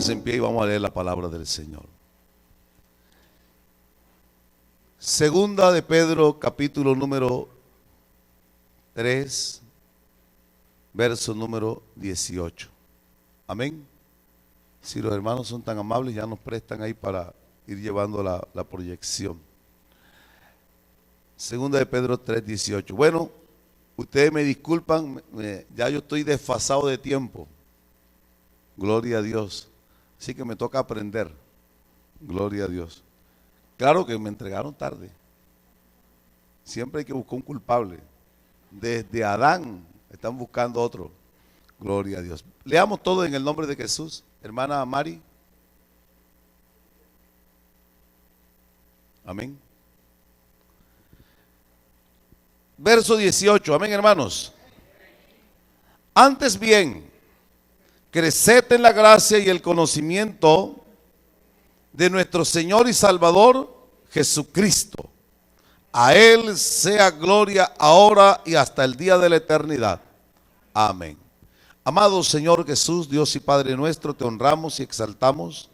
Póngase en pie y vamos a leer la palabra del Señor. Segunda de Pedro, capítulo número 3, verso número 18. Amén. Si los hermanos son tan amables, ya nos prestan ahí para ir llevando la proyección. Segunda de Pedro 3, 18. Bueno, ustedes me disculpan, ya yo estoy desfasado de tiempo. Gloria a Dios. Así que me toca aprender. Gloria a Dios. Claro que me entregaron tarde. Siempre hay que buscar un culpable. Desde Adán están buscando otro. Gloria a Dios. Leamos todo en el nombre de Jesús. Hermana Mari. Amén. Verso 18. Amén, hermanos. Antes bien, creced en la gracia y el conocimiento de nuestro Señor y Salvador Jesucristo. A Él sea gloria ahora y hasta el día de la eternidad. Amén. Amado Señor Jesús, Dios y Padre nuestro, te honramos y exaltamos.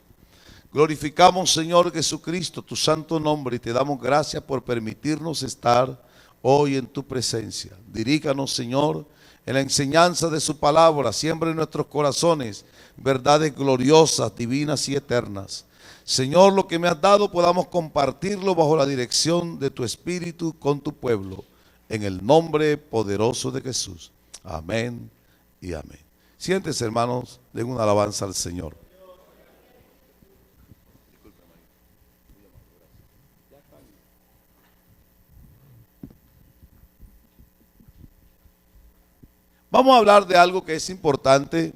Glorificamos, Señor Jesucristo, tu santo nombre y te damos gracias por permitirnos estar hoy en tu presencia. Diríganos, Señor, en la enseñanza de su palabra. Siembra en nuestros corazones verdades gloriosas, divinas y eternas. Señor, lo que me has dado podamos compartirlo bajo la dirección de tu Espíritu con tu pueblo. En el nombre poderoso de Jesús. Amén y amén. Siéntense, hermanos, den una alabanza al Señor. Vamos a hablar de algo que es importante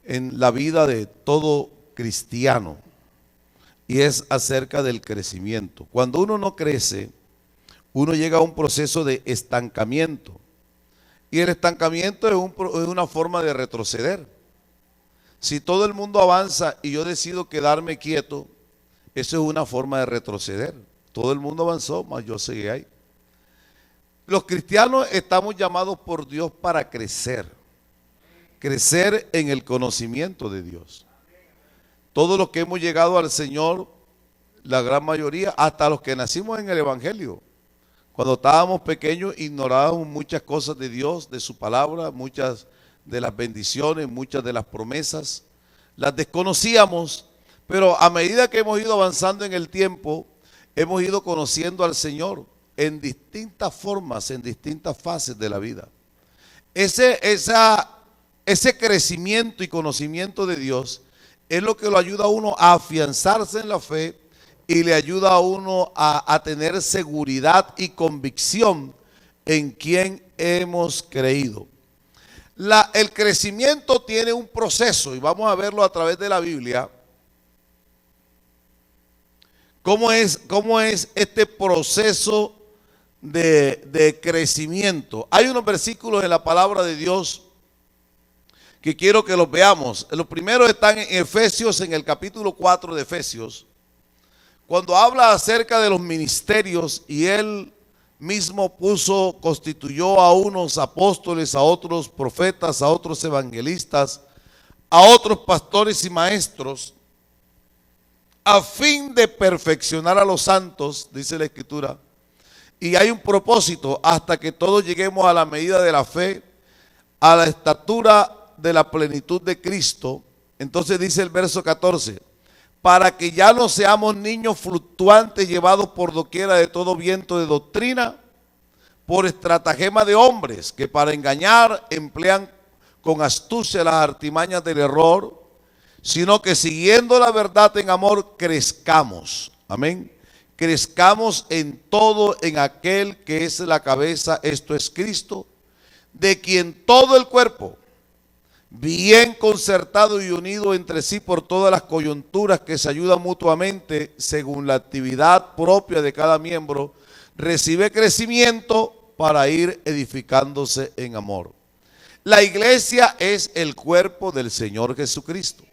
en la vida de todo cristiano y es acerca del crecimiento. Cuando uno no crece, uno llega a un proceso de estancamiento y el estancamiento es una forma de retroceder. Si todo el mundo avanza y yo decido quedarme quieto, eso es una forma de retroceder. Todo el mundo avanzó, mas yo seguí ahí. Los cristianos estamos llamados por Dios para crecer. Crecer en el conocimiento de Dios. Todos los que hemos llegado al Señor, la gran mayoría, hasta los que nacimos en el Evangelio. Cuando estábamos pequeños ignorábamos muchas cosas de Dios, de su palabra, muchas de las bendiciones, muchas de las promesas. Las desconocíamos, pero a medida que hemos ido avanzando en el tiempo, hemos ido conociendo al Señor en distintas formas, en distintas fases de la vida. Ese crecimiento y conocimiento de Dios es lo que lo ayuda a uno a afianzarse en la fe y le ayuda a uno a tener seguridad y convicción en quien hemos creído. El crecimiento tiene un proceso y vamos a verlo a través de la Biblia. ¿Cómo es este proceso de crecimiento? Hay unos versículos en la palabra de Dios que quiero que los veamos. Los primeros están en Efesios, en el capítulo 4 de Efesios, cuando habla acerca de los ministerios y él mismo constituyó a unos apóstoles, a otros profetas, a otros evangelistas, a otros pastores y maestros, a fin de perfeccionar a los santos, dice la Escritura. Y hay un propósito, hasta que todos lleguemos a la medida de la fe, a la estatura de la plenitud de Cristo. Entonces dice el verso 14, para que ya no seamos niños fluctuantes llevados por doquiera de todo viento de doctrina, por estratagema de hombres que para engañar emplean con astucia las artimañas del error, sino que siguiendo la verdad en amor crezcamos. Amén. Crezcamos en todo en aquel que es la cabeza, esto es Cristo, de quien todo el cuerpo, bien concertado y unido entre sí por todas las coyunturas que se ayudan mutuamente según la actividad propia de cada miembro, recibe crecimiento para ir edificándose en amor. La iglesia es el cuerpo del Señor Jesucristo.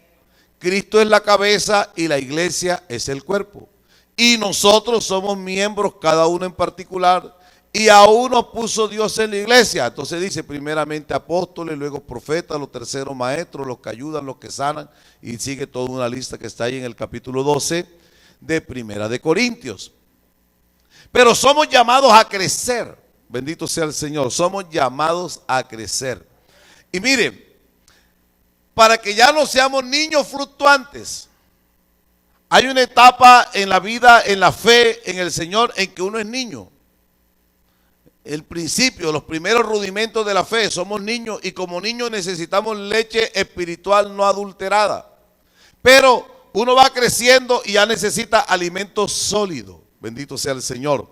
Cristo es la cabeza y la iglesia es el cuerpo. Y nosotros somos miembros, cada uno en particular, Y a uno puso Dios en la iglesia. Entonces dice primeramente apóstoles, luego profetas, los terceros maestros, los que ayudan, los que sanan. Y sigue toda una lista que está ahí en el capítulo 12 de Primera de Corintios. Pero somos llamados a crecer. Bendito sea el Señor. Somos llamados a crecer. Y miren, para que ya no seamos niños fluctuantes, hay una etapa en la vida, en la fe, en el Señor, en que uno es niño. El principio, los primeros rudimentos de la fe, somos niños y como niños necesitamos leche espiritual no adulterada. Pero uno va creciendo y ya necesita alimento sólido. Bendito sea el Señor.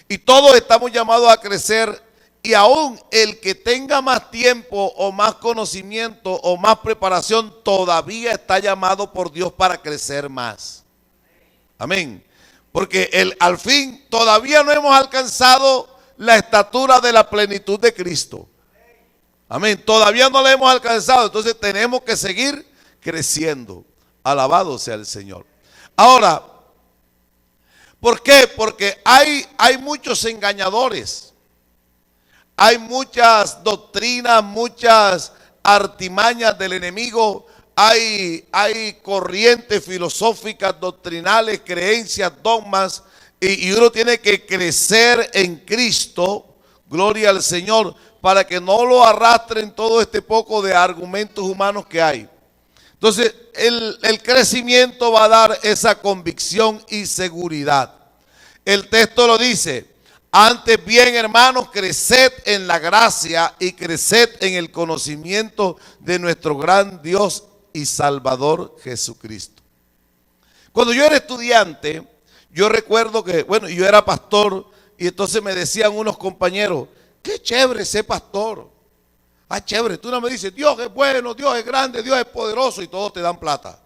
Y todos estamos llamados a crecer y aún el que tenga más tiempo o más conocimiento o más preparación todavía está llamado por Dios para crecer más. Amén. Porque al fin todavía no hemos alcanzado la estatura de la plenitud de Cristo. Amén. Todavía no la hemos alcanzado. Entonces tenemos que seguir creciendo. Alabado sea el Señor. Ahora, ¿por qué? Porque hay muchos engañadores. Hay muchas doctrinas, muchas artimañas del enemigo. Hay corrientes filosóficas, doctrinales, creencias, dogmas. Y uno tiene que crecer en Cristo, gloria al Señor, para que no lo arrastren todo este poco de argumentos humanos que hay. Entonces, el crecimiento va a dar esa convicción y seguridad. El texto lo dice, antes bien, hermanos, creced en la gracia y creced en el conocimiento de nuestro gran Dios y Salvador Jesucristo. Cuando yo era estudiante, yo recuerdo que, bueno, yo era pastor y entonces me decían unos compañeros, qué chévere ser pastor. Ah, chévere, tú no me dices, Dios es bueno, Dios es grande, Dios es poderoso y todos te dan plata.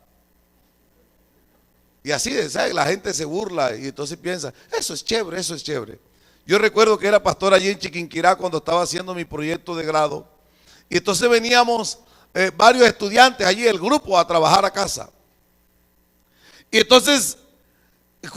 Y así, ¿sabes? La gente se burla y entonces piensa, eso es chévere, eso es chévere. Yo recuerdo que era pastor allí en Chiquinquirá cuando estaba haciendo mi proyecto de grado. Y entonces veníamos varios estudiantes allí, el grupo, a trabajar a casa. Y entonces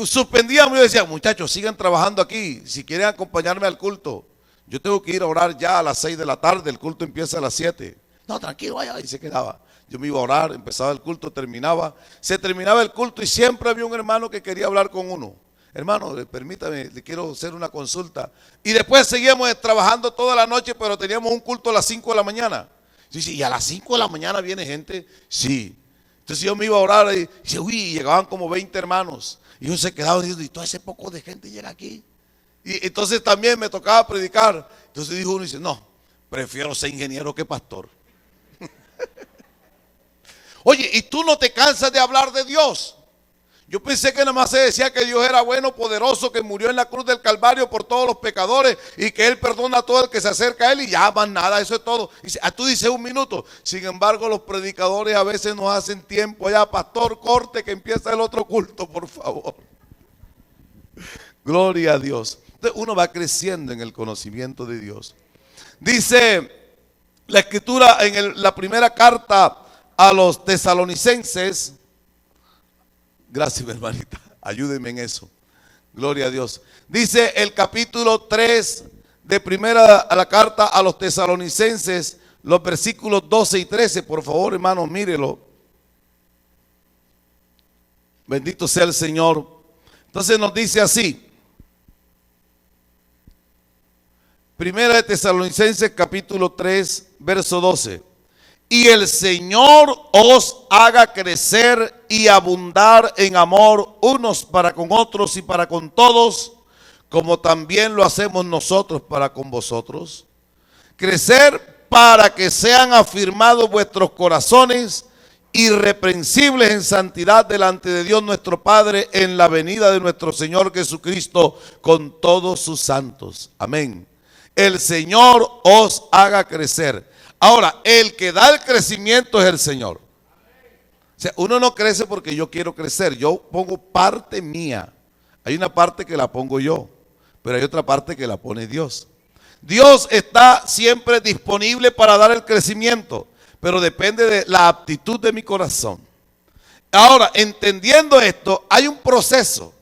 suspendíamos y decía, muchachos, sigan trabajando aquí, si quieren acompañarme al culto. Yo tengo que ir a orar ya a las 6 de la tarde, el culto empieza a las 7. No, tranquilo, vaya, y se quedaba. Yo me iba a orar, empezaba el culto, terminaba. Se terminaba el culto y siempre había un hermano que quería hablar con uno. Hermano, permítame, le quiero hacer una consulta. Y después seguíamos trabajando toda la noche, pero teníamos un culto a las 5 de la mañana. Y a las 5 de la mañana viene gente. Sí. Entonces yo me iba a orar y dice, uy, llegaban como 20 hermanos. Y yo se quedaba diciendo, ¿y todo ese poco de gente llega aquí? Y entonces también me tocaba predicar. Entonces dijo uno, dice, no, prefiero ser ingeniero que pastor. Oye, ¿y tú no te cansas de hablar de Dios? Yo pensé que nada más se decía que Dios era bueno, poderoso, que murió en la cruz del Calvario por todos los pecadores y que Él perdona a todo el que se acerca a Él y ya más nada, eso es todo. Y tú dices un minuto. Sin embargo, los predicadores a veces nos hacen tiempo ya, pastor, corte que empieza el otro culto, por favor. Gloria a Dios. Entonces uno va creciendo en el conocimiento de Dios. Dice la Escritura en la primera carta a los tesalonicenses. Gracias, mi hermanita. Ayúdenme en eso. Gloria a Dios. Dice el capítulo 3 de primera a la carta a los tesalonicenses, los versículos 12 y 13. Por favor, hermanos, mírelo. Bendito sea el Señor. Entonces nos dice así. Primera de Tesalonicenses, capítulo 3, verso 12. Y el Señor os haga crecer y abundar en amor unos para con otros y para con todos, como también lo hacemos nosotros para con vosotros. Crecer para que sean afirmados vuestros corazones, irreprensibles en santidad delante de Dios nuestro Padre, en la venida de nuestro Señor Jesucristo con todos sus santos. Amén. El Señor os haga crecer. Ahora, el que da el crecimiento es el Señor. O sea, uno no crece porque yo quiero crecer. Yo pongo parte mía. Hay una parte que la pongo yo, pero hay otra parte que la pone Dios. Dios está siempre disponible para dar el crecimiento, pero depende de la aptitud de mi corazón. Ahora, entendiendo esto, hay un proceso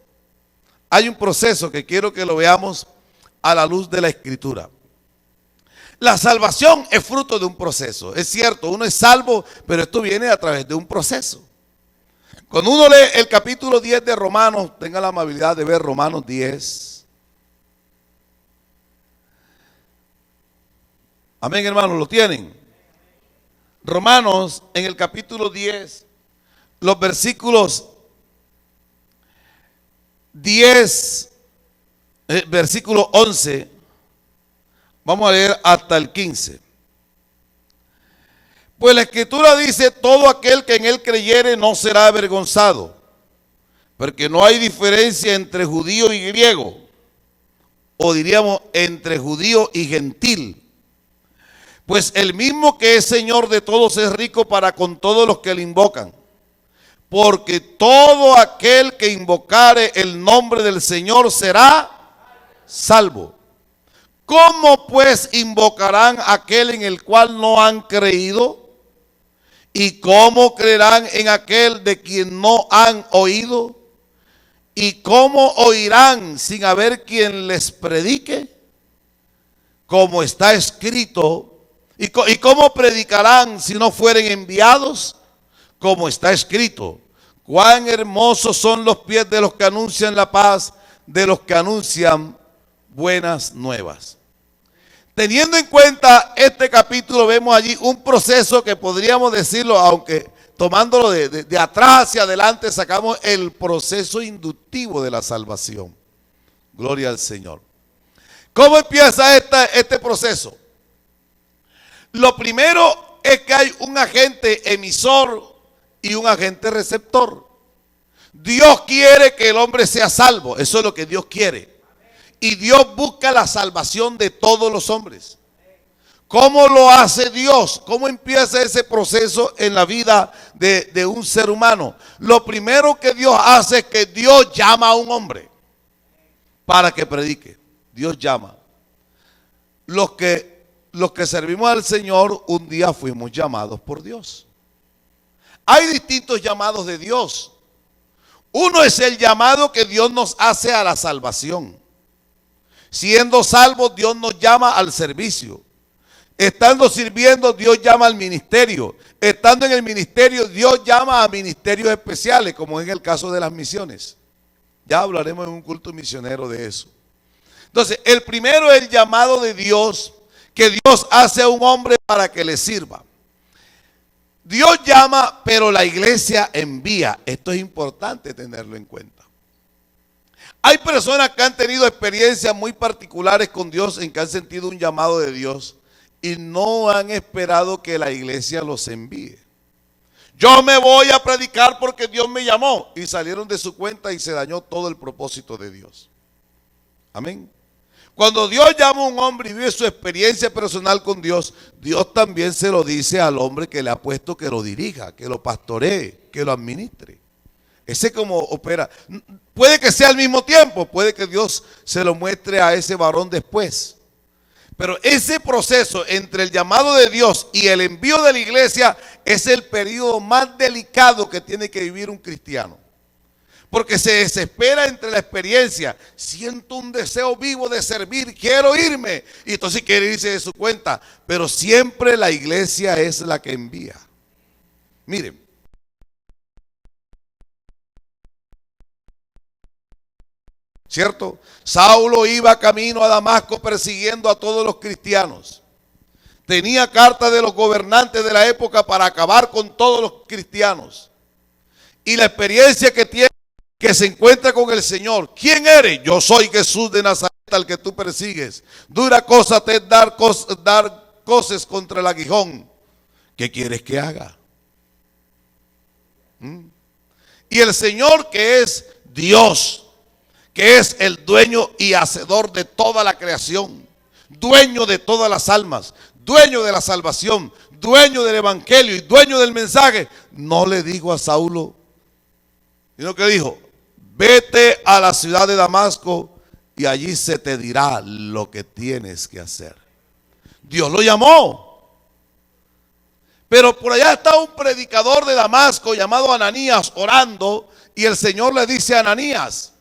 que quiero que lo veamos a la luz de la Escritura. La salvación es fruto de un proceso. Es cierto, uno es salvo, pero esto viene a través de un proceso. Cuando uno lee el capítulo 10 de Romanos, tenga la amabilidad de ver Romanos 10. Amén, hermanos, ¿lo tienen? Romanos en el capítulo 10, los versículos 10, versículo 11, vamos a leer hasta el 15. Pues la Escritura dice, todo aquel que en él creyere no será avergonzado, porque no hay diferencia entre judío y griego, o diríamos entre judío y gentil. Pues el mismo que es Señor de todos es rico para con todos los que le invocan. Porque todo aquel que invocare el nombre del Señor será salvo. ¿Cómo pues invocarán a aquel en el cual no han creído? ¿Y cómo creerán en aquel de quien no han oído? ¿Y cómo oirán sin haber quien les predique? Como está escrito. ¿Y cómo predicarán si no fueren enviados? Como está escrito, cuán hermosos son los pies de los que anuncian la paz, de los que anuncian buenas nuevas. Teniendo en cuenta este capítulo, vemos allí un proceso que podríamos decirlo, aunque tomándolo de atrás hacia adelante, sacamos el proceso inductivo de la salvación. Gloria al Señor. ¿Cómo empieza este proceso? Lo primero es que hay un agente emisor y un agente receptor. Dios quiere que el hombre sea salvo, eso es lo que Dios quiere. Y Dios busca la salvación de todos los hombres. ¿Cómo lo hace Dios? ¿Cómo empieza ese proceso en la vida de un ser humano? Lo primero que Dios hace es que Dios llama a un hombre para que predique. Dios llama. Los que servimos al Señor, un día fuimos llamados por Dios. Hay distintos llamados de Dios. Uno es el llamado que Dios nos hace a la salvación. Siendo salvos, Dios nos llama al servicio. Estando sirviendo, Dios llama al ministerio. Estando en el ministerio, Dios llama a ministerios especiales, como en el caso de las misiones. Ya hablaremos en un culto misionero de eso. Entonces, el primero es el llamado de Dios, que Dios hace a un hombre para que le sirva. Dios llama, pero la iglesia envía. Esto es importante tenerlo en cuenta. Hay personas que han tenido experiencias muy particulares con Dios, en que han sentido un llamado de Dios y no han esperado que la iglesia los envíe. Yo me voy a predicar porque Dios me llamó, y salieron de su cuenta y se dañó todo el propósito de Dios. Amén. Cuando Dios llama a un hombre y vive su experiencia personal con Dios, Dios también se lo dice al hombre que le ha puesto que lo dirija, que lo pastoree, que lo administre. Ese como opera. Puede que sea al mismo tiempo, puede que Dios se lo muestre a ese varón después. Pero ese proceso entre el llamado de Dios y el envío de la iglesia es el periodo más delicado que tiene que vivir un cristiano. Porque se desespera entre la experiencia. Siento un deseo vivo de servir, quiero irme. Y entonces quiere irse de su cuenta. Pero siempre la iglesia es la que envía. Miren. ¿Cierto? Saulo iba camino a Damasco persiguiendo a todos los cristianos. Tenía cartas de los gobernantes de la época para acabar con todos los cristianos. Y la experiencia que tiene, que se encuentra con el Señor. ¿Quién eres? Yo soy Jesús de Nazaret, al que tú persigues. Dura cosa te es dar coces contra el aguijón. ¿Qué quieres que haga? Y el Señor, que es Dios, que es el dueño y hacedor de toda la creación, dueño de todas las almas, dueño de la salvación, dueño del evangelio y dueño del mensaje, no le dijo a Saulo, sino que dijo: vete a la ciudad de Damasco y allí se te dirá lo que tienes que hacer. Dios lo llamó. Pero por allá está un predicador de Damasco llamado Ananías orando, y el Señor le dice a Ananías: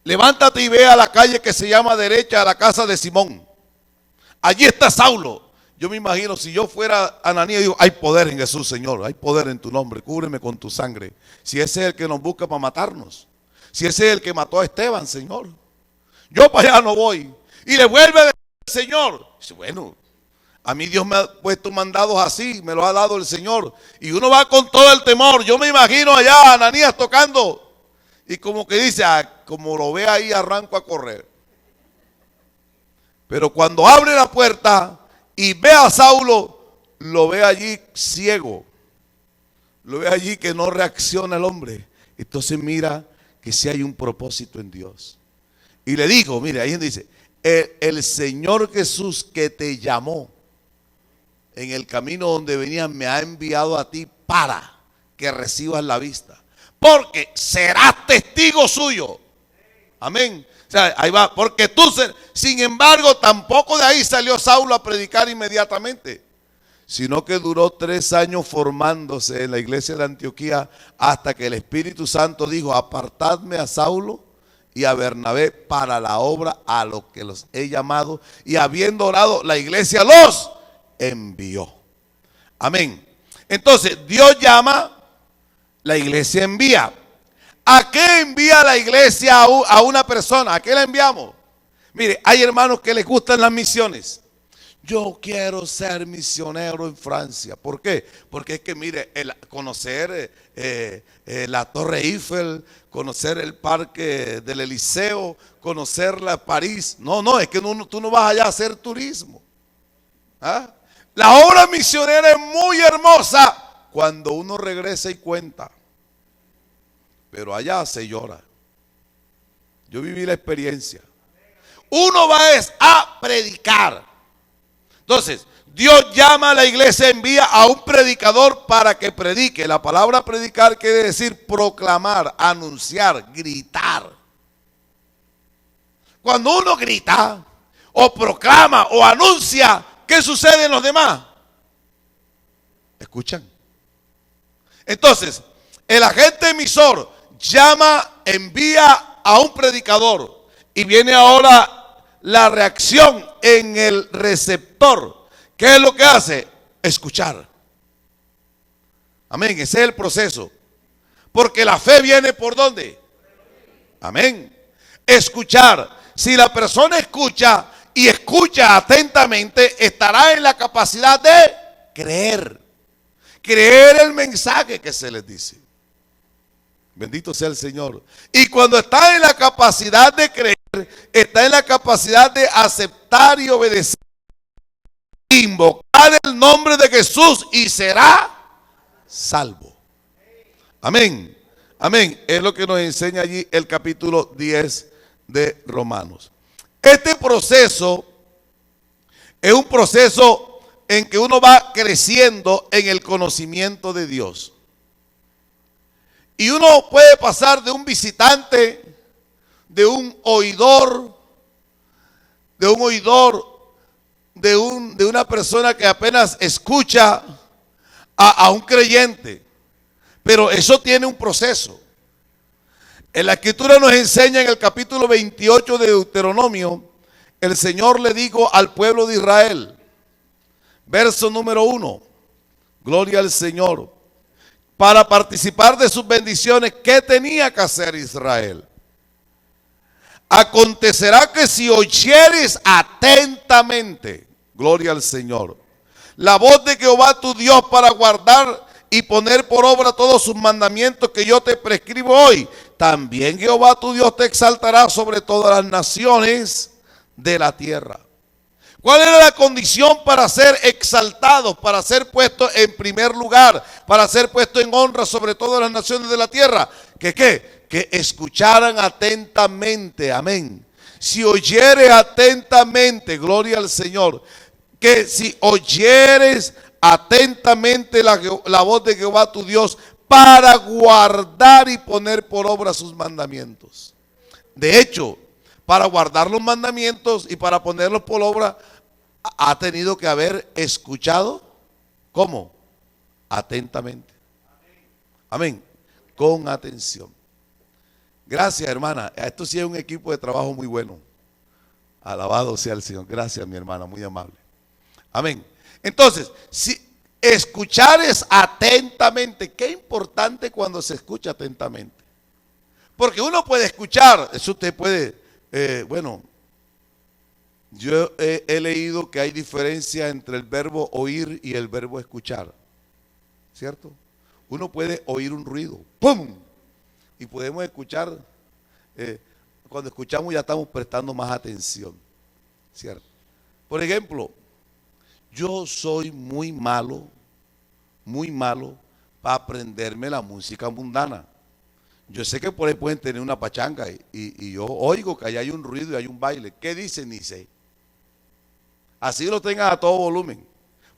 levántate y ve a la calle que se llama derecha, a la casa de Simón. Allí está Saulo. Yo me imagino, si yo fuera Ananías, digo, hay poder en Jesús, Señor, hay poder en tu nombre, cúbreme con tu sangre. Si ese es el que nos busca para matarnos, si ese es el que mató a Esteban, Señor, yo para allá no voy. Y le vuelve a decir al Señor, dice, bueno, a mí Dios me ha puesto mandados así, me lo ha dado el Señor. Y uno va con todo el temor. Yo me imagino allá a Ananías tocando. Y como que dice, como lo ve ahí, arranco a correr. Pero cuando abre la puerta y ve a Saulo, lo ve allí ciego. Lo ve allí que no reacciona el hombre. Entonces mira que sí hay un propósito en Dios. Y le dijo, mire, ahí dice, el Señor Jesús que te llamó en el camino donde venías me ha enviado a ti para que recibas la vista. Porque serás testigo suyo. Amén. O sea, ahí va. Porque tú, sin embargo, tampoco de ahí salió Saulo a predicar inmediatamente, sino que duró 3 años formándose en la iglesia de Antioquía hasta que el Espíritu Santo dijo, apartadme a Saulo y a Bernabé para la obra a lo que los he llamado, y habiendo orado, la iglesia los envió. Amén. Entonces, Dios llama, la iglesia envía. ¿A qué envía la iglesia a una persona? ¿A qué la enviamos? Mire, hay hermanos que les gustan las misiones. Yo quiero ser misionero en Francia. ¿Por qué? Porque es que, mire, conocer la Torre Eiffel, conocer el Parque del Eliseo, conocer París. No, es que tú no vas allá a hacer turismo. ¿Ah? La obra misionera es muy hermosa cuando uno regresa y cuenta. Pero allá se llora. Yo viví la experiencia. Uno va a predicar. Entonces, Dios llama a la iglesia, envía a un predicador para que predique. La palabra predicar quiere decir proclamar, anunciar, gritar. Cuando uno grita, o proclama, o anuncia, ¿qué sucede en los demás? ¿Escuchan? Entonces, el agente emisor llama, envía a un predicador. Y viene ahora la reacción en el receptor. ¿Qué es lo que hace? Escuchar. Amén, ese es el proceso. Porque la fe viene ¿por dónde? Amén. Escuchar. Si la persona escucha y escucha atentamente, estará en la capacidad de creer. Creer el mensaje que se les dice. Bendito sea el Señor. Y cuando está en la capacidad de creer, está en la capacidad de aceptar y obedecer, invocar el nombre de Jesús y será salvo. Amén. Amén. Es lo que nos enseña allí el capítulo 10 de Romanos. Este proceso es un proceso en que uno va creciendo en el conocimiento de Dios. Y uno puede pasar de un visitante, de un oidor, de una persona que apenas escucha a un creyente. Pero eso tiene un proceso. En la Escritura nos enseña en el capítulo 28 de Deuteronomio, el Señor le dijo al pueblo de Israel, verso número 1, gloria al Señor, para participar de sus bendiciones, ¿qué tenía que hacer Israel? Acontecerá que si oyeres atentamente, gloria al Señor, la voz de Jehová tu Dios para guardar y poner por obra todos sus mandamientos que yo te prescribo hoy, también Jehová tu Dios te exaltará sobre todas las naciones de la tierra. ¿Cuál era la condición para ser exaltados, para ser puestos en primer lugar, para ser puestos en honra sobre todas las naciones de la tierra? Que escucharan atentamente, amén. Si oyeres atentamente, gloria al Señor, que si oyeres atentamente la voz de Jehová tu Dios para guardar y poner por obra sus mandamientos. De hecho, para guardar los mandamientos y para ponerlos por obra, ha tenido que haber escuchado, ¿cómo? Atentamente. Amén. Con atención. Gracias, hermana. Esto sí es un equipo de trabajo muy bueno. Alabado sea el Señor. Gracias, mi hermana, muy amable. Amén. Entonces, si escuchar es atentamente, qué importante cuando se escucha atentamente. Porque uno puede escuchar, eso usted puede, bueno, yo he leído que hay diferencia entre el verbo oír y el verbo escuchar, ¿cierto? Uno puede oír un ruido, ¡pum! Y podemos escuchar, cuando escuchamos ya estamos prestando más atención, ¿cierto? Por ejemplo, yo soy muy malo para aprenderme la música mundana. Yo sé que por ahí pueden tener una pachanga y yo oigo que allá hay un ruido y hay un baile. ¿Qué dicen? Ni sé. Así lo tengan a todo volumen,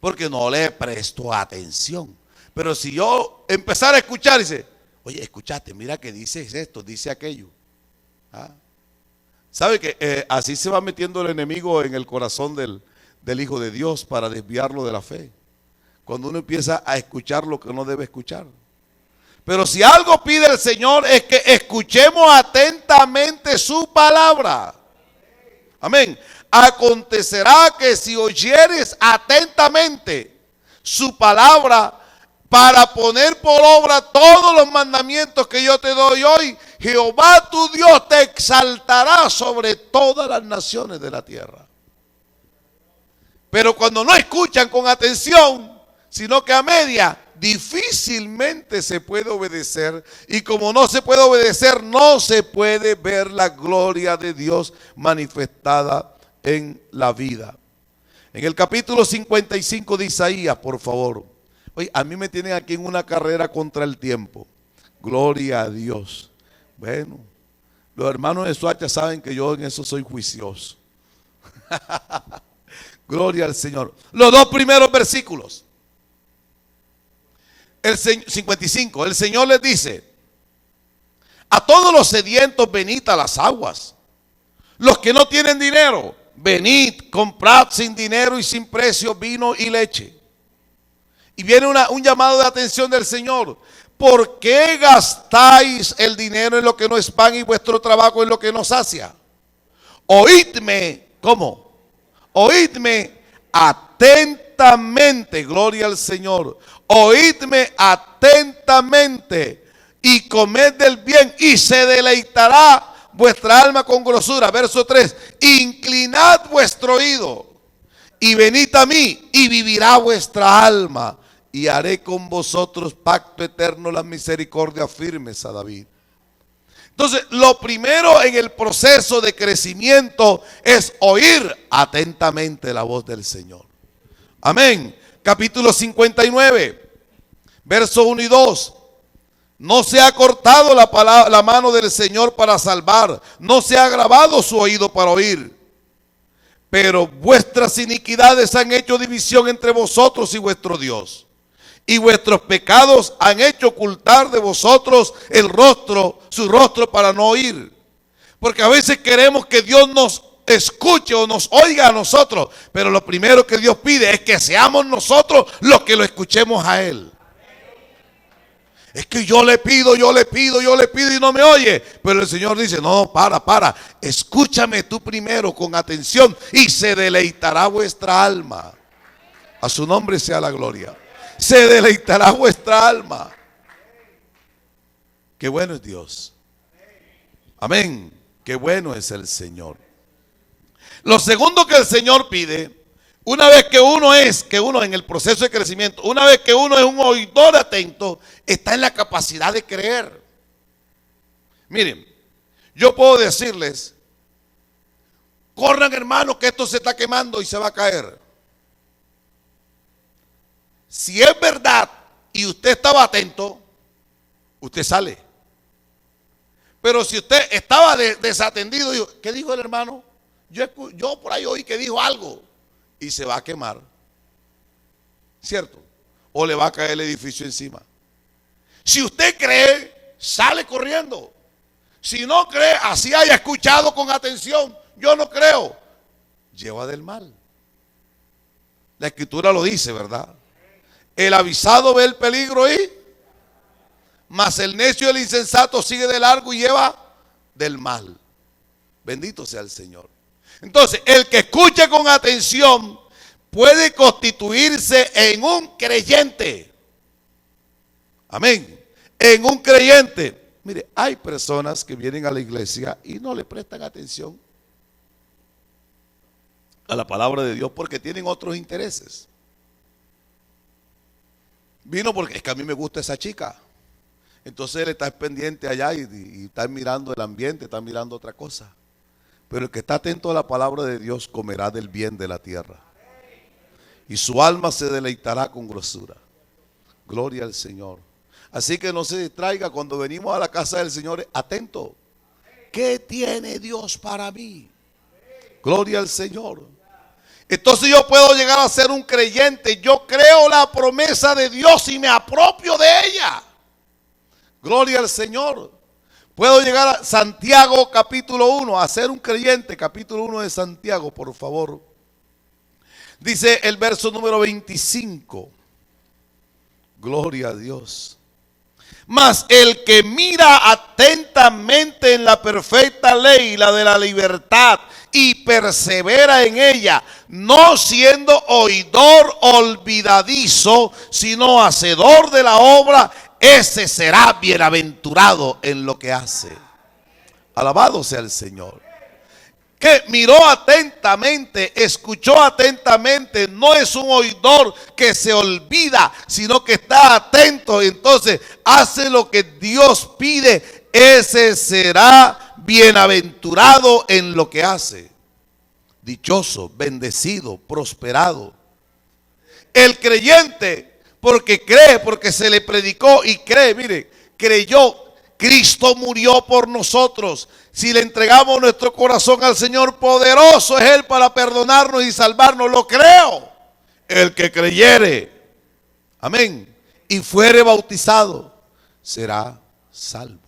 porque no le presto atención. Pero si yo empezara a escuchar, dice, oye, escuchaste, mira que dice esto, dice aquello. ¿Ah? ¿Sabe que así se va metiendo el enemigo en el corazón del Hijo de Dios para desviarlo de la fe? Cuando uno empieza a escuchar lo que no debe escuchar. Pero si algo pide el Señor es que escuchemos atentamente su palabra. Amén. Acontecerá que si oyeres atentamente su palabra para poner por obra todos los mandamientos que yo te doy hoy, Jehová tu Dios te exaltará sobre todas las naciones de la tierra. Pero cuando no escuchan con atención, sino que a media, difícilmente se puede obedecer. Y como no se puede obedecer, no se puede ver la gloria de Dios manifestada en la vida. En el capítulo 55 de Isaías, por favor. Oye, a mí me tienen aquí en una carrera contra el tiempo. Gloria a Dios. Bueno, los hermanos de Suacha saben que yo en eso soy juicioso. Gloria al Señor. Los dos primeros versículos. El 55, el Señor les dice: a todos los sedientos venid a las aguas. Los que no tienen dinero, venid, comprad sin dinero y sin precio vino y leche. Y viene un llamado de atención del Señor. ¿Por qué gastáis el dinero en lo que no es pan y vuestro trabajo en lo que no sacia? Oídme, ¿cómo? Oídme atentamente, gloria al Señor. Oídme atentamente y comed del bien y se deleitará vuestra alma con grosura. Verso 3, inclinad vuestro oído y venid a mí y vivirá vuestra alma y haré con vosotros pacto eterno, las misericordias firmes a David. Entonces, lo primero en el proceso de crecimiento es oír atentamente la voz del Señor. Amén. Capítulo 59, verso 1 y 2. No se ha cortado la mano del Señor para salvar, no se ha agravado su oído para oír. Pero vuestras iniquidades han hecho división entre vosotros y vuestro Dios. Y vuestros pecados han hecho ocultar de vosotros el rostro, su rostro para no oír. Porque a veces queremos que Dios nos escuche o nos oiga a nosotros. Pero lo primero que Dios pide es que seamos nosotros los que lo escuchemos a Él. Es que yo le pido y no me oye. Pero el Señor dice, no, para. Escúchame tú primero con atención y se deleitará vuestra alma. A su nombre sea la gloria. Se deleitará vuestra alma. Qué bueno es Dios. Amén. Qué bueno es el Señor. Lo segundo que el Señor pide, una vez que uno en el proceso de crecimiento, una vez que uno es un oidor atento, está en la capacidad de creer. Miren, yo puedo decirles, corran hermanos que esto se está quemando y se va a caer. Si es verdad y usted estaba atento, usted sale. Pero si usted estaba desatendido, dijo, ¿qué dijo el hermano? Yo por ahí oí que dijo algo y se va a quemar, ¿cierto? O le va a caer el edificio encima. Si usted cree, sale corriendo. Si no cree, así haya escuchado con atención, yo no creo, lleva del mal. La Escritura lo dice, ¿verdad? El avisado ve el peligro y mas el necio y el insensato sigue de largo y lleva del mal. Bendito sea el Señor. Entonces, el que escuche con atención puede constituirse en un creyente. Amén. En un creyente. Mire, hay personas que vienen a la iglesia y no le prestan atención a la palabra de Dios porque tienen otros intereses. Vino porque es que a mí me gusta esa chica. Entonces él está pendiente allá y está mirando el ambiente, está mirando otra cosa. Pero el que está atento a la palabra de Dios comerá del bien de la tierra. Y su alma se deleitará con grosura. Gloria al Señor. Así que no se distraiga cuando venimos a la casa del Señor. Atento. ¿Qué tiene Dios para mí? Gloria al Señor. Entonces yo puedo llegar a ser un creyente. Yo creo la promesa de Dios y me apropio de ella. Gloria al Señor. Puedo llegar a Santiago capítulo 1, a ser un creyente. Capítulo 1 de Santiago, por favor. Dice el verso número 25. Gloria a Dios. Mas el que mira atentamente en la perfecta ley, la de la libertad, y persevera en ella, no siendo oidor olvidadizo, sino hacedor de la obra, ese será bienaventurado en lo que hace. Alabado sea el Señor. Que miró atentamente, escuchó atentamente, no es un oidor que se olvida, sino que está atento, entonces hace lo que Dios pide, ese será bienaventurado en lo que hace. Dichoso, bendecido, prosperado. El creyente, porque cree, porque se le predicó y cree, mire, creyó. Cristo murió por nosotros. Si le entregamos nuestro corazón al Señor, poderoso es Él para perdonarnos y salvarnos. Lo creo. El que creyere, amén, y fuere bautizado, será salvo.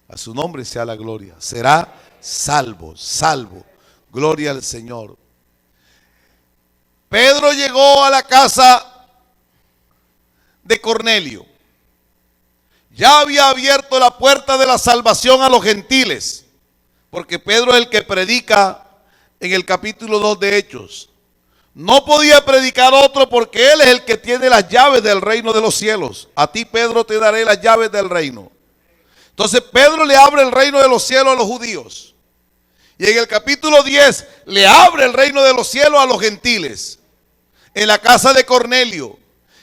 A su nombre sea la gloria. Será salvo, salvo. Gloria al Señor. Pedro llegó a la casa de Cornelio. Ya había abierto la puerta de la salvación a los gentiles, porque Pedro es el que predica en el capítulo 2 de Hechos. No podía predicar otro porque él es el que tiene las llaves del reino de los cielos. A ti, Pedro, te daré las llaves del reino. Entonces Pedro le abre el reino de los cielos a los judíos. Y en el capítulo 10 le abre el reino de los cielos a los gentiles. En la casa de Cornelio.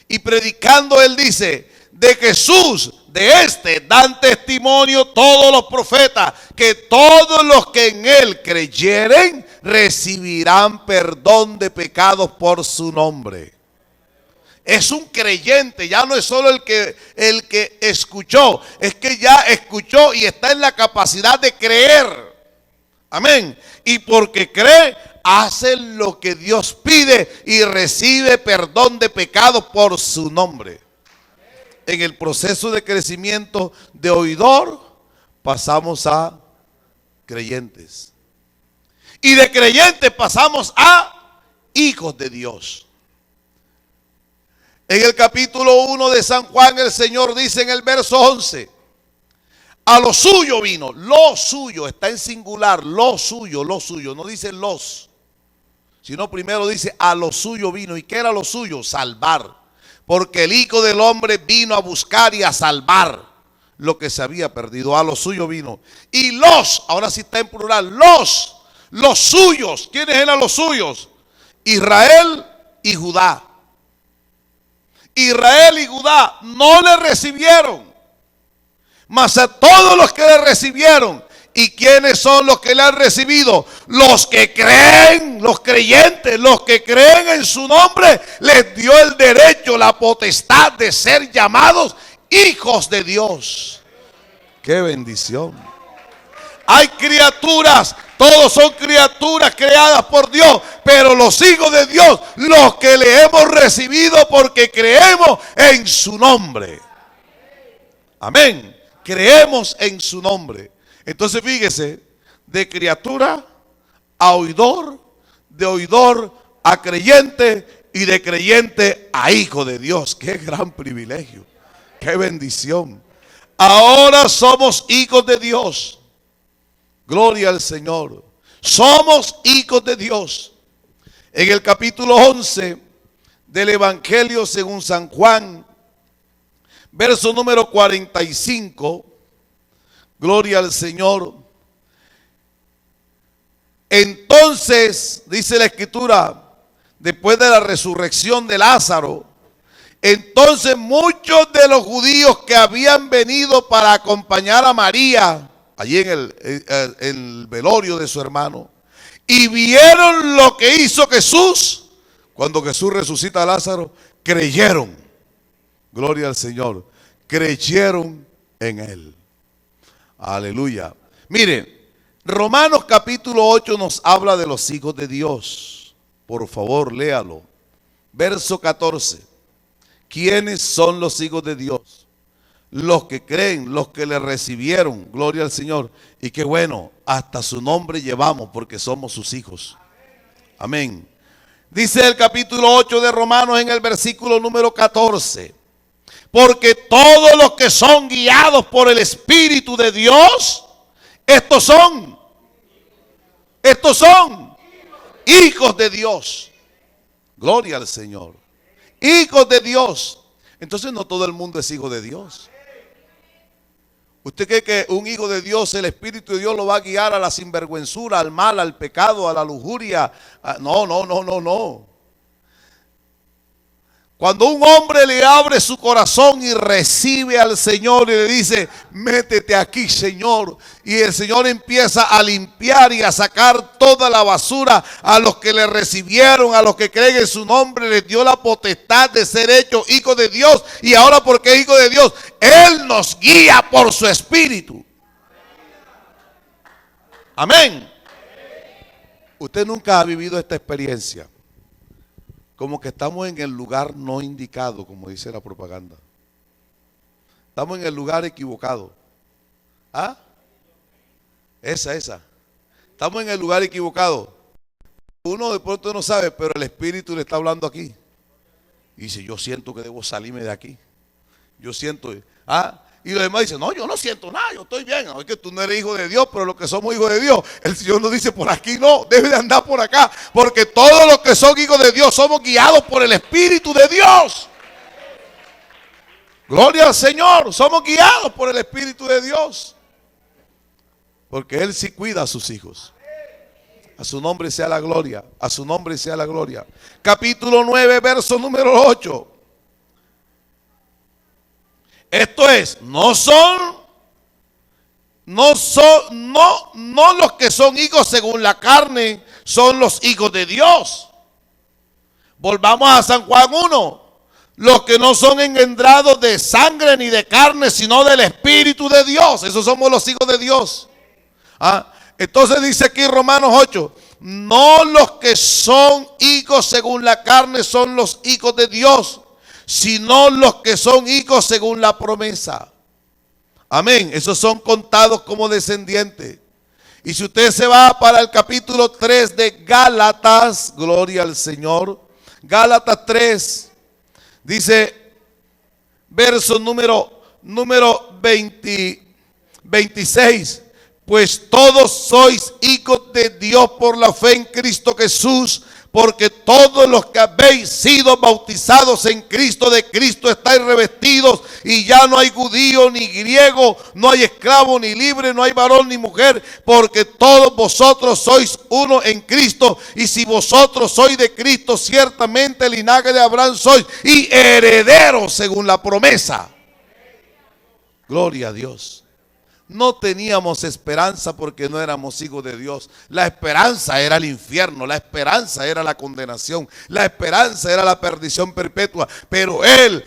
Y predicando él dice, de Jesús, de este dan testimonio todos los profetas, que todos los que en él creyeren recibirán perdón de pecados por su nombre. Es un creyente, ya no es solo el que escuchó, es que ya escuchó y está en la capacidad de creer. Amén. Y porque cree, hace lo que Dios pide y recibe perdón de pecados por su nombre. En el proceso de crecimiento de oidor pasamos a creyentes. Y de creyentes pasamos a hijos de Dios. En el capítulo 1 de San Juan el Señor dice en el verso 11, a lo suyo vino, lo suyo, está en singular, lo suyo, no dice los, sino primero dice a lo suyo vino. ¿Y qué era lo suyo? Salvar. Porque el Hijo del Hombre vino a buscar y a salvar lo que se había perdido. A lo suyo vino. Y los, ahora sí está en plural, los suyos. ¿Quiénes eran los suyos? Israel y Judá. Israel y Judá no le recibieron. Mas a todos los que le recibieron. ¿Y quiénes son los que le han recibido? Los que creen, los creyentes, los que creen en su nombre, les dio el derecho, la potestad de ser llamados hijos de Dios. ¡Qué bendición! Hay criaturas, todos son criaturas creadas por Dios, pero los hijos de Dios, los que le hemos recibido porque creemos en su nombre. Amén. Creemos en su nombre. Entonces fíjese, de criatura a oidor, de oidor a creyente y de creyente a hijo de Dios. Qué gran privilegio, qué bendición. Ahora somos hijos de Dios. Gloria al Señor. Somos hijos de Dios. En el capítulo 11 del Evangelio según San Juan, verso número 45, gloria al Señor. Entonces, dice la Escritura, después de la resurrección de Lázaro, entonces muchos de los judíos que habían venido para acompañar a María, allí en el velorio de su hermano, y vieron lo que hizo Jesús, cuando Jesús resucita a Lázaro, creyeron. Gloria al Señor. Creyeron en Él. Aleluya. Mire, Romanos capítulo 8 nos habla de los hijos de Dios. Por favor, léalo. Verso 14. ¿Quiénes son los hijos de Dios? Los que creen, los que le recibieron. Gloria al Señor. Y qué bueno, hasta su nombre llevamos porque somos sus hijos. Amén. Dice el capítulo 8 de Romanos en el versículo número 14. Porque todos los que son guiados por el Espíritu de Dios, estos son hijos de Dios. Gloria al Señor. Hijos de Dios. Entonces no todo el mundo es hijo de Dios. ¿Usted cree que un hijo de Dios, el Espíritu de Dios lo va a guiar a la sinvergüenzura, al mal, al pecado, a la lujuria? No. Cuando un hombre le abre su corazón y recibe al Señor y le dice, métete aquí, Señor. Y el Señor empieza a limpiar y a sacar toda la basura a los que le recibieron, a los que creen en su nombre, les dio la potestad de ser hechos hijos de Dios. Y ahora, porque es hijo de Dios, Él nos guía por su Espíritu. Amén. Usted nunca ha vivido esta experiencia. Como que estamos en el lugar no indicado, como dice la propaganda. Estamos en el lugar equivocado. ¿Ah? Esa. Estamos en el lugar equivocado. Uno de pronto no sabe, pero el Espíritu le está hablando aquí. Y dice, yo siento que debo salirme de aquí. Yo siento. Y los demás dicen, no, yo no siento nada, yo estoy bien. No, es que tú no eres hijo de Dios, pero los que somos hijos de Dios, el Señor nos dice, por aquí no, debe de andar por acá. Porque todos los que son hijos de Dios somos guiados por el Espíritu de Dios. Gloria al Señor, somos guiados por el Espíritu de Dios. Porque Él sí cuida a sus hijos. A su nombre sea la gloria, a su nombre sea la gloria. Capítulo 9, verso número 8. Esto es, no los que son hijos según la carne, son los hijos de Dios. Volvamos a San Juan 1. Los que no son engendrados de sangre ni de carne, sino del Espíritu de Dios. Esos somos los hijos de Dios. Entonces dice aquí Romanos 8. No los que son hijos según la carne son los hijos de Dios, sino los que son hijos según la promesa. Amén. Esos son contados como descendientes. Y si usted se va para el capítulo 3 de Gálatas, gloria al Señor. Gálatas 3, dice, verso número 26. Pues todos sois hijos de Dios por la fe en Cristo Jesús. Porque todos los que habéis sido bautizados en Cristo, de Cristo estáis revestidos, y ya no hay judío ni griego, no hay esclavo ni libre, no hay varón ni mujer, porque todos vosotros sois uno en Cristo. Y si vosotros sois de Cristo, ciertamente el linaje de Abraham sois y herederos según la promesa. Gloria a Dios. No teníamos esperanza porque no éramos hijos de Dios. La esperanza era el infierno, la esperanza era la condenación, la esperanza era la perdición perpetua. Pero Él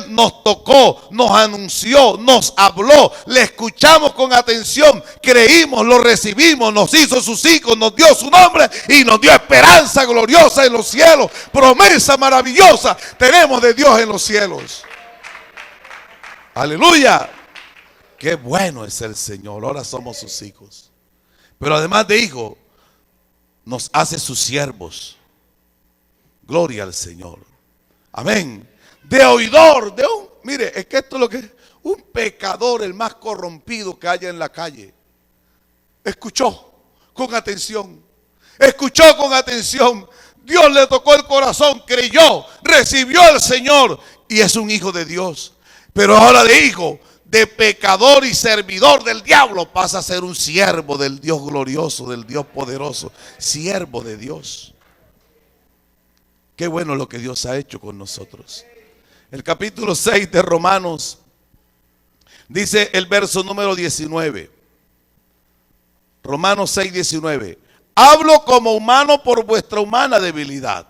nos tocó, nos anunció, nos habló, le escuchamos con atención, creímos, lo recibimos, nos hizo sus hijos, nos dio su nombre y nos dio esperanza gloriosa en los cielos. Promesa maravillosa tenemos de Dios en los cielos. Aleluya. Qué bueno es el Señor, ahora somos sus hijos. Pero además de hijos, nos hace sus siervos. Gloria al Señor. Amén. De oidor, mire, es que esto es lo que es un pecador, el más corrompido que haya en la calle. escuchó con atención. Escuchó con atención. Dios le tocó el corazón, creyó, recibió al Señor y es un hijo de Dios. Pero ahora de hijo, de pecador y servidor del diablo, pasa a ser un siervo del Dios glorioso, del Dios poderoso, siervo de Dios. Qué bueno lo que Dios ha hecho con nosotros. El capítulo 6 de Romanos dice el verso número 19. Romanos 6, 19. Hablo como humano por vuestra humana debilidad,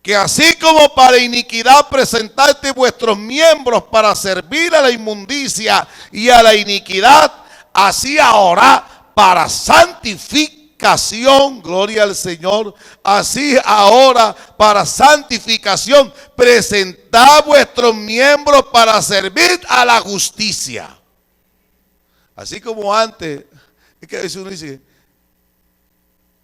que así como para iniquidad presentaste vuestros miembros para servir a la inmundicia y a la iniquidad, así ahora para santificación, gloria al Señor, así ahora para santificación, presentad vuestros miembros para servir a la justicia. Así como antes, es que a veces uno dice,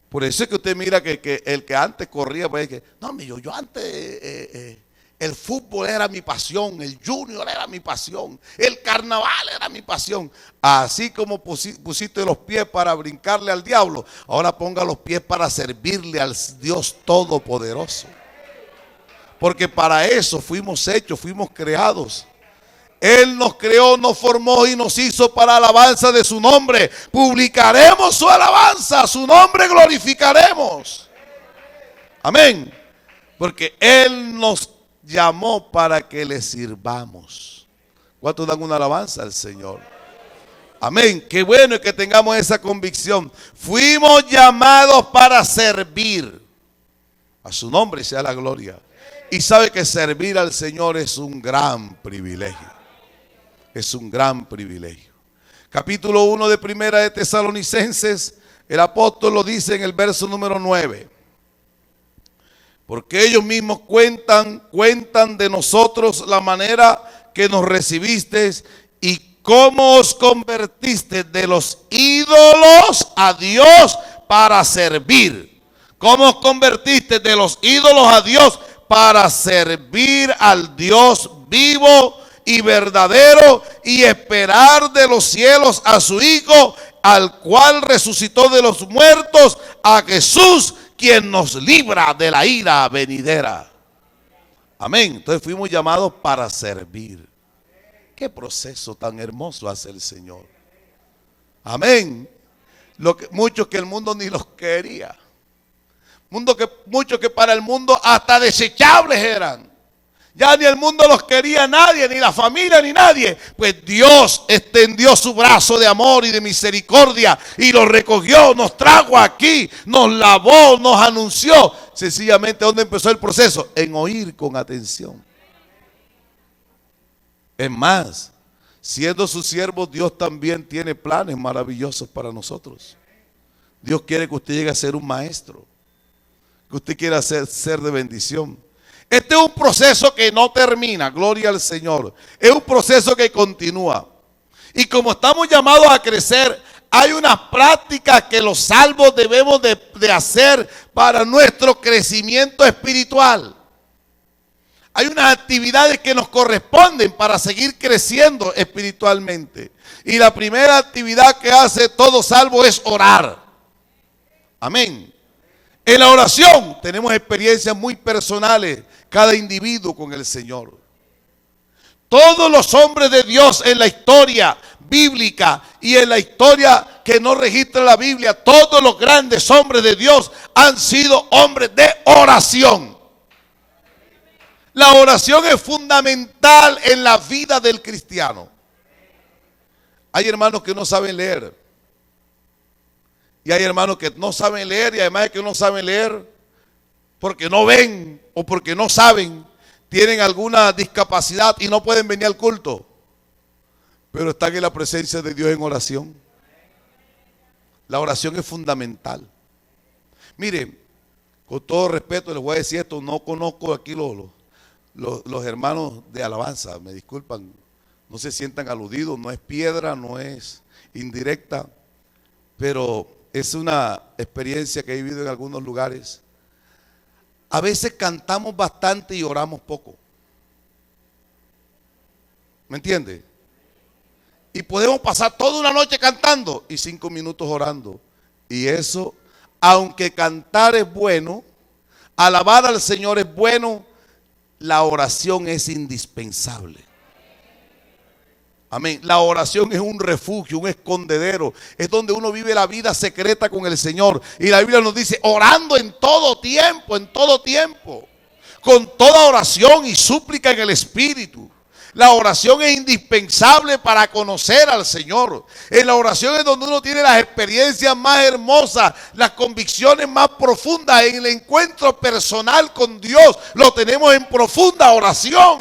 por eso es que usted mira que el que antes corría, pues que, no, yo antes el fútbol era mi pasión, el junior era mi pasión, el carnaval era mi pasión. Así como pusiste los pies para brincarle al diablo, ahora ponga los pies para servirle al Dios Todopoderoso. Porque para eso fuimos hechos, fuimos creados. Él nos creó, nos formó y nos hizo para alabanza de su nombre. Publicaremos su alabanza, su nombre glorificaremos. Amén. Porque Él nos llamó para que le sirvamos. ¿Cuántos dan una alabanza al Señor? Amén. Qué bueno que tengamos esa convicción. Fuimos llamados para servir. A su nombre sea la gloria. Y sabe que servir al Señor es un gran privilegio. Es un gran privilegio. Capítulo 1 de Primera de Tesalonicenses, el apóstol lo dice en el verso número 9. Porque ellos mismos cuentan de nosotros la manera que nos recibisteis y cómo os convertiste de los ídolos a Dios para servir. Cómo os convertiste de los ídolos a Dios para servir al Dios vivo y verdadero y esperar de los cielos a su Hijo, al cual resucitó de los muertos, a Jesús, quien nos libra de la ira venidera. Amén. Entonces fuimos llamados para servir. Qué proceso tan hermoso hace el Señor. Amén. Muchos que el mundo ni los quería. Muchos que para el mundo hasta desechables eran. Ya ni el mundo los quería nadie, ni la familia, ni nadie. Pues Dios extendió su brazo de amor y de misericordia y los recogió, nos trajo aquí, nos lavó, nos anunció. Sencillamente, ¿dónde empezó el proceso? En oír con atención. Es más, siendo sus siervos, Dios también tiene planes maravillosos para nosotros. Dios quiere que usted llegue a ser un maestro, que usted quiera ser de bendición. Este es un proceso que no termina, gloria al Señor. Es un proceso que continúa. Y como estamos llamados a crecer, hay unas prácticas que los salvos debemos de hacer para nuestro crecimiento espiritual. Hay unas actividades que nos corresponden para seguir creciendo espiritualmente. Y la primera actividad que hace todo salvo es orar. Amén. En la oración tenemos experiencias muy personales, cada individuo con el Señor. Todos los hombres de Dios en la historia bíblica y en la historia que no registra la Biblia, todos los grandes hombres de Dios han sido hombres de oración. La oración es fundamental en la vida del cristiano. Hay hermanos que no saben leer. Y hay hermanos que no saben leer, y además de que no saben leer porque no ven o porque no saben, tienen alguna discapacidad y no pueden venir al culto, pero están en la presencia de Dios en oración. La oración es fundamental. Mire, con todo respeto les voy a decir esto, no conozco aquí los hermanos de alabanza, me disculpan, no se sientan aludidos, no es piedra, no es indirecta, pero es una experiencia que he vivido en algunos lugares. A veces cantamos bastante y oramos poco. ¿Me entiende? Y podemos pasar toda una noche cantando y 5 minutos orando. Y eso, aunque cantar es bueno, alabar al Señor es bueno, la oración es indispensable. Amén. La oración es un refugio, un escondedero. Es donde uno vive la vida secreta con el Señor. Y la Biblia nos dice, orando en todo tiempo, en todo tiempo. Con toda oración y súplica en el Espíritu. La oración es indispensable para conocer al Señor. En la oración es donde uno tiene las experiencias más hermosas, las convicciones más profundas. En el encuentro personal con Dios lo tenemos en profunda oración.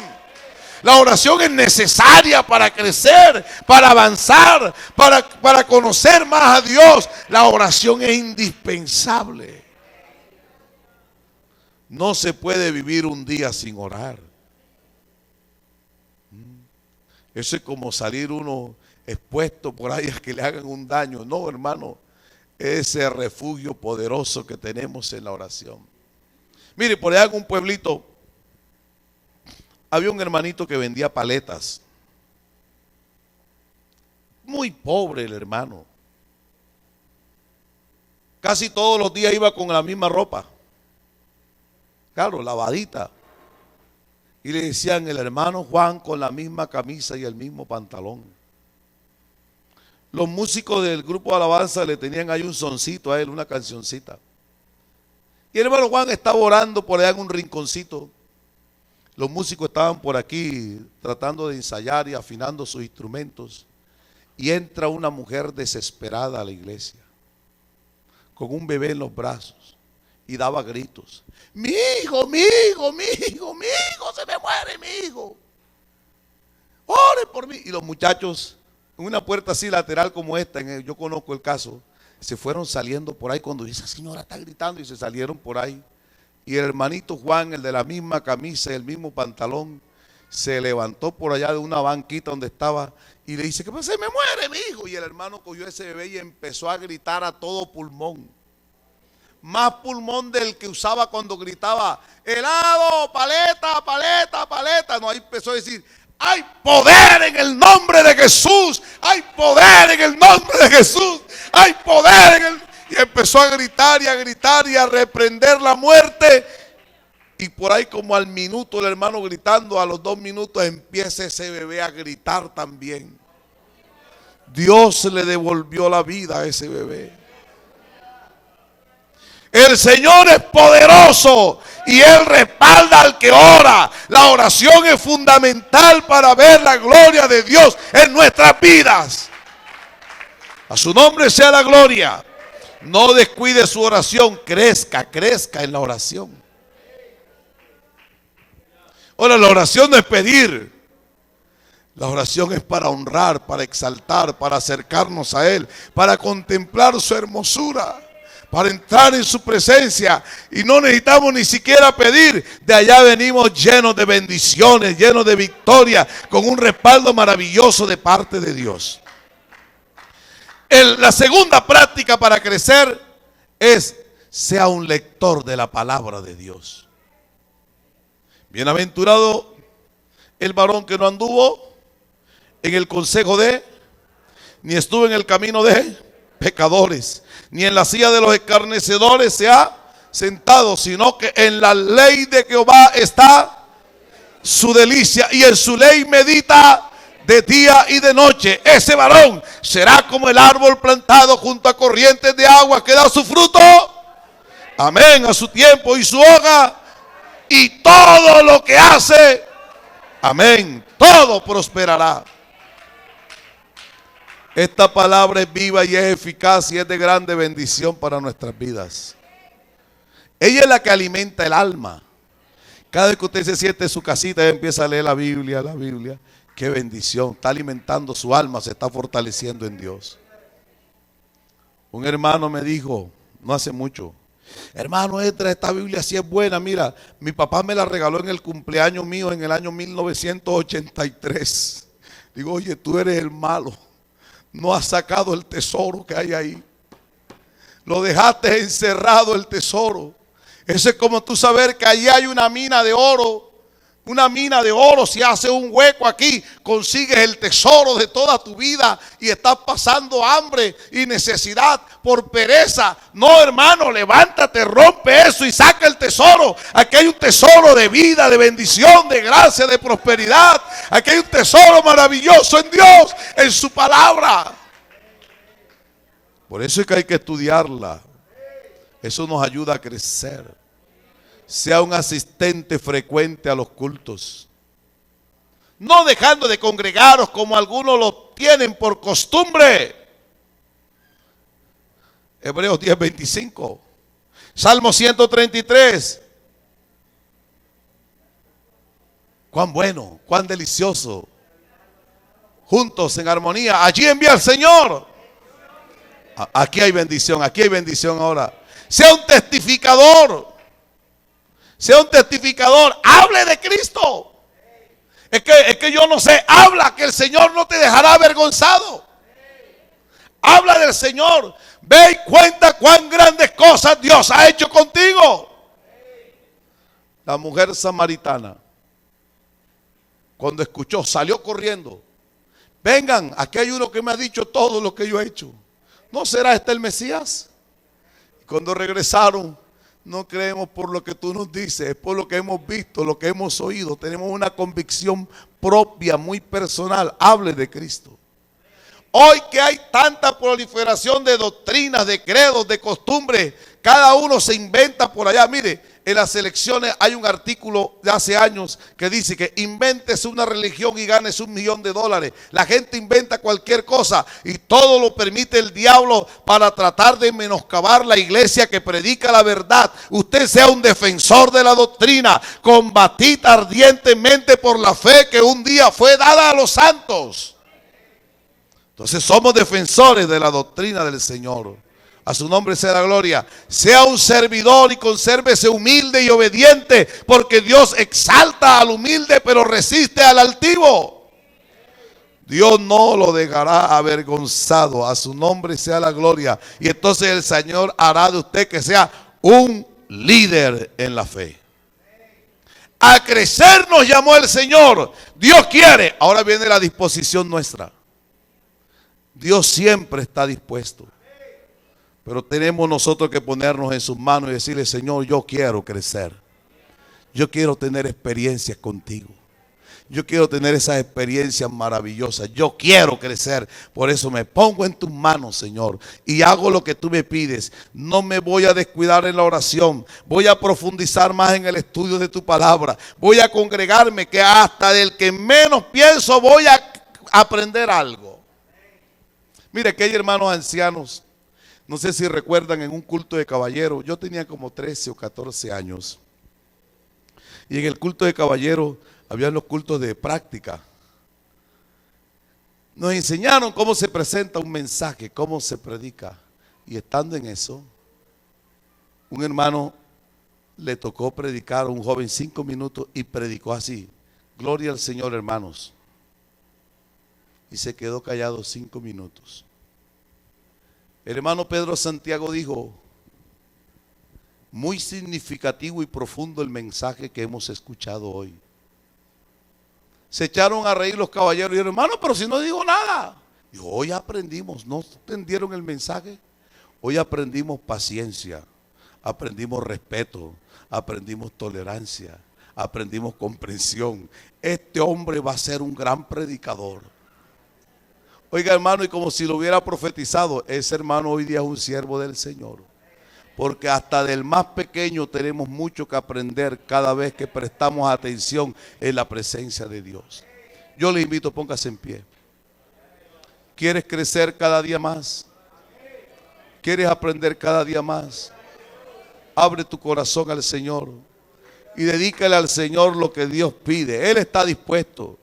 La oración es necesaria para crecer, para avanzar, para conocer más a Dios. La oración es indispensable. No se puede vivir un día sin orar. Eso es como salir uno expuesto por ahí a que le hagan un daño. No, hermano, ese refugio poderoso que tenemos en la oración. Mire, por allá en un pueblito había un hermanito que vendía paletas. Muy pobre el hermano. Casi todos los días iba con la misma ropa. Claro, lavadita. Y le decían el hermano Juan con la misma camisa y el mismo pantalón. Los músicos del grupo de alabanza le tenían ahí un soncito a él, una cancioncita. Y el hermano Juan estaba orando por allá en un rinconcito. Los músicos estaban por aquí tratando de ensayar y afinando sus instrumentos. Y entra una mujer desesperada a la iglesia, con un bebé en los brazos, y daba gritos. Mi hijo, mi hijo, mi hijo, mi hijo, se me muere mi hijo. Ore por mí. Y los muchachos, en una puerta así lateral como esta, yo conozco el caso, se fueron saliendo por ahí cuando esa señora está gritando y se salieron por ahí. Y el hermanito Juan, el de la misma camisa y el mismo pantalón, se levantó por allá de una banquita donde estaba y le dice, ¿qué pasa? Se me muere mi hijo. Y el hermano cogió ese bebé y empezó a gritar a todo pulmón. Más pulmón del que usaba cuando gritaba, helado, paleta, paleta, paleta. No, ahí empezó a decir, hay poder en el nombre de Jesús, hay poder en el nombre de Jesús, hay poder en el... Y empezó a gritar y a reprender la muerte. Y por ahí como al minuto el hermano gritando, a los 2 minutos empieza ese bebé a gritar también. Dios le devolvió la vida a ese bebé. El Señor es poderoso y Él respalda al que ora. La oración es fundamental para ver la gloria de Dios en nuestras vidas. A su nombre sea la gloria. No descuide su oración, crezca en la oración. Ahora, la oración no es pedir. La oración es para honrar, para exaltar, para acercarnos a Él, para contemplar su hermosura, para entrar en su presencia. Y no necesitamos ni siquiera pedir. De allá venimos llenos de bendiciones, llenos de victoria, con un respaldo maravilloso de parte de Dios. La segunda práctica para crecer es sea un lector de la palabra de Dios. Bienaventurado el varón que no anduvo en el consejo de, ni estuvo en el camino de pecadores, ni en la silla de los escarnecedores se ha sentado, sino que en la ley de Jehová está su delicia y en su ley medita de día y de noche. Ese varón será como el árbol plantado junto a corrientes de agua que da su fruto, amén, a su tiempo y su hoja, y todo lo que hace, amén, todo prosperará. Esta palabra es viva y es eficaz y es de grande bendición para nuestras vidas. Ella es la que alimenta el alma. Cada vez que usted se siente en su casita y empieza a leer la Biblia, qué bendición, está alimentando su alma, se está fortaleciendo en Dios. Un hermano me dijo, no hace mucho, hermano, esta Biblia sí es buena, mira, mi papá me la regaló en el cumpleaños mío en el año 1983. Digo, oye, tú eres el malo, no has sacado el tesoro que hay ahí. Lo dejaste encerrado el tesoro. Eso es como tú saber que allí hay una mina de oro, una mina de oro, si haces un hueco aquí, consigues el tesoro de toda tu vida y estás pasando hambre y necesidad por pereza. No, hermano, levántate, rompe eso y saca el tesoro. Aquí hay un tesoro de vida, de bendición, de gracia, de prosperidad. Aquí hay un tesoro maravilloso en Dios, en su palabra. Por eso es que hay que estudiarla. Eso nos ayuda a crecer. Sea un asistente frecuente a los cultos. No dejando de congregaros como algunos lo tienen por costumbre. Hebreos 10:25. Salmo 133. Cuán bueno, cuán delicioso. Juntos en armonía. Allí envía el Señor. Aquí hay bendición ahora. Sea un testificador. Sea un testificador, hable de Cristo. Es que yo no sé, habla que el Señor no te dejará avergonzado. Habla del Señor, ve y cuenta cuán grandes cosas Dios ha hecho contigo. La mujer samaritana, cuando escuchó, salió corriendo. Vengan, aquí hay uno que me ha dicho todo lo que yo he hecho. ¿No será este el Mesías? Y cuando regresaron, no creemos por lo que tú nos dices, es por lo que hemos visto, lo que hemos oído. Tenemos una convicción propia, muy personal. Hable de Cristo. Hoy que hay tanta proliferación de doctrinas, de credos, de costumbres, cada uno se inventa por allá. Mire, en las elecciones hay un artículo de hace años que dice que invéntese una religión y ganes $1 millón. La gente inventa cualquier cosa y todo lo permite el diablo para tratar de menoscabar la iglesia que predica la verdad. Usted sea un defensor de la doctrina, combatid ardientemente por la fe que un día fue dada a los santos. Entonces somos defensores de la doctrina del Señor. A su nombre sea la gloria. Sea un servidor y consérvese humilde y obediente, porque Dios exalta al humilde pero resiste al altivo. Dios no lo dejará avergonzado. A su nombre sea la gloria. Y entonces el Señor hará de usted que sea un líder en la fe. A crecer nos llamó el Señor. Dios quiere. Ahora viene la disposición nuestra. Dios siempre está dispuesto. Pero tenemos nosotros que ponernos en sus manos y decirle: Señor, yo quiero crecer. Yo quiero tener experiencias contigo. Yo quiero tener esas experiencias maravillosas. Yo quiero crecer. Por eso me pongo en tus manos, Señor, y hago lo que tú me pides. No me voy a descuidar en la oración. Voy a profundizar más en el estudio de tu palabra. Voy a congregarme, que hasta del que menos pienso voy a aprender algo. Mire que hay hermanos ancianos. No sé si recuerdan, en un culto de caballero, yo tenía como 13 o 14 años. Y en el culto de caballero habían los cultos de práctica. Nos enseñaron cómo se presenta un mensaje, cómo se predica. Y estando en eso, un hermano le tocó predicar a un joven 5 minutos y predicó así: gloria al Señor, hermanos. Y se quedó callado 5 minutos. El hermano Pedro Santiago dijo: muy significativo y profundo el mensaje que hemos escuchado hoy. Se echaron a reír los caballeros y dijeron: hermano, pero si no digo nada. Dijo: hoy aprendimos, ¿no entendieron el mensaje? Hoy aprendimos paciencia, aprendimos respeto, aprendimos tolerancia, aprendimos comprensión. Este hombre va a ser un gran predicador. Oiga, hermano, y como si lo hubiera profetizado, ese hermano hoy día es un siervo del Señor. Porque hasta del más pequeño tenemos mucho que aprender cada vez que prestamos atención en la presencia de Dios. Yo le invito, póngase en pie. ¿Quieres crecer cada día más? ¿Quieres aprender cada día más? Abre tu corazón al Señor y dedícale al Señor lo que Dios pide. Él está dispuesto.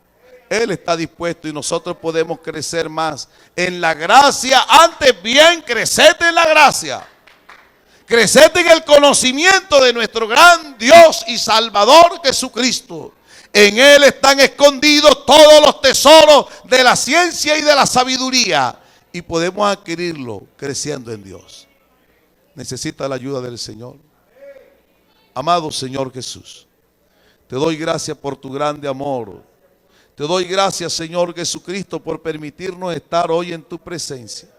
Él está dispuesto y nosotros podemos crecer más en la gracia. Antes bien, crecete en la gracia. Crecete en el conocimiento de nuestro gran Dios y Salvador Jesucristo. En Él están escondidos todos los tesoros de la ciencia y de la sabiduría. Y podemos adquirirlo creciendo en Dios. Necesita la ayuda del Señor. Amado Señor Jesús, Te doy gracias por tu grande amor. Te doy gracias, Señor Jesucristo, por permitirnos estar hoy en tu presencia.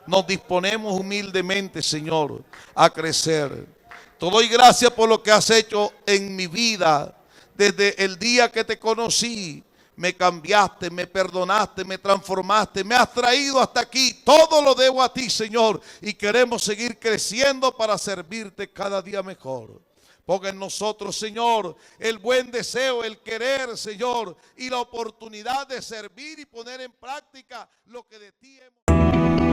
Nos disponemos humildemente, Señor, a crecer. Te doy gracias por lo que has hecho en mi vida. Desde el día que te conocí, me cambiaste, me perdonaste, me transformaste, me has traído hasta aquí. Todo lo debo a ti, Señor, y queremos seguir creciendo para servirte cada día mejor. Ponga en nosotros, Señor, el buen deseo, el querer, Señor, y la oportunidad de servir y poner en práctica lo que de ti hemos...